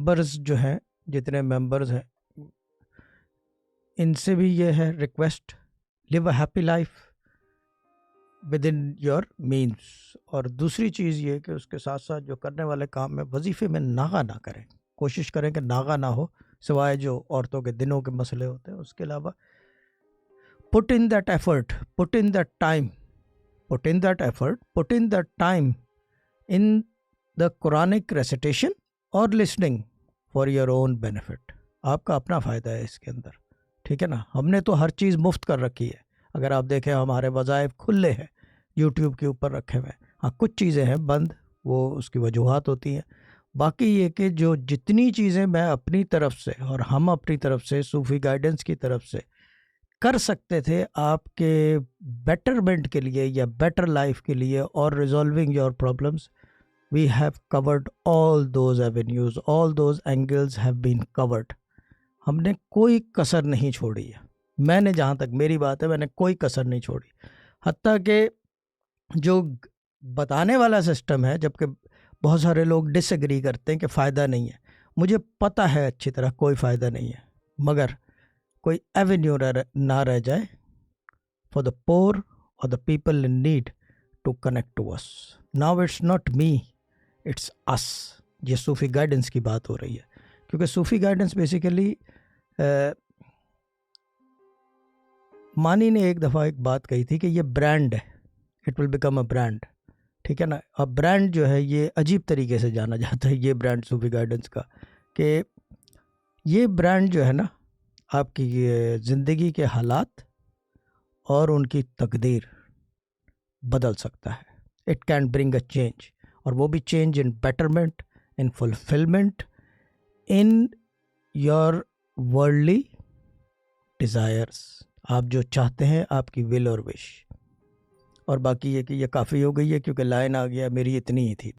Members جو ہیں، جتنے ممبرز ہیں، ان سے بھی یہ ہے request, live a happy life within your means. اور دوسری چیز یہ کہ اس کے ساتھ ساتھ جو کرنے والے کام میں وظیفے میں ناغہ نہ کریں، کوشش کریں کہ ناغہ نہ ہو، سوائے جو عورتوں کے دنوں کے مسئلے ہوتے ہیں. اس کے علاوہ put in that effort, put in that time, put in that effort, put in that time in the Quranic recitation or listening for your own benefit. آپ کا اپنا فائدہ ہے اس کے اندر، ٹھیک ہے نا. ہم نے تو ہر چیز مفت کر رکھی ہے. اگر آپ دیکھیں ہمارے وظائف کھلے ہیں، یوٹیوب کے اوپر رکھے ہوئے ہیں. ہاں کچھ چیزیں ہیں بند، وہ اس کی وجوہات ہوتی ہیں. باقی یہ کہ جو جتنی چیزیں میں اپنی طرف سے اور ہم اپنی طرف سے صوفی گائیڈنس کی طرف سے کر سکتے تھے آپ کے بیٹرمنٹ کے لیے یا بیٹر لائف کے لیے اور resolving your problems, we have covered all those avenues, all those angles have been covered. ہم نے کوئی کسر نہیں چھوڑی ہے. میں نے، جہاں تک میری بات ہے، میں نے کوئی کسر نہیں چھوڑی. حتیٰ کہ جو بتانے والا سسٹم ہے، جبکہ بہت سارے لوگ ڈس ایگری کرتے ہیں کہ فائدہ نہیں ہے، مجھے پتہ ہے اچھی طرح کوئی فائدہ نہیں ہے، مگر کوئی ایونیو نہ رہ جائے فار دا پور اور the people in need to connect to us. Now it's not me, it's us. یہ صوفی گائیڈنس کی بات ہو رہی ہے، کیونکہ صوفی گائیڈنس بیسیکلی مانی نے ایک دفعہ ایک بات کہی تھی کہ یہ برانڈ ہے، it will become a brand, ٹھیک ہے نا. اب برانڈ جو ہے یہ عجیب طریقے سے جانا جاتا ہے، یہ برانڈ صوفی گائیڈنس کا، کہ یہ برانڈ جو ہے نا آپ کی زندگی کے حالات اور ان کی تقدیر بدل سکتا ہے. It can bring a change, اور وہ بھی change in betterment, in fulfilment, in your worldly desires. آپ جو چاہتے ہیں، آپ کی ول اور وش. اور باقی یہ کہ یہ کافی ہو گئی ہے کیونکہ لائن آ گیا، میری اتنی ہی تھی.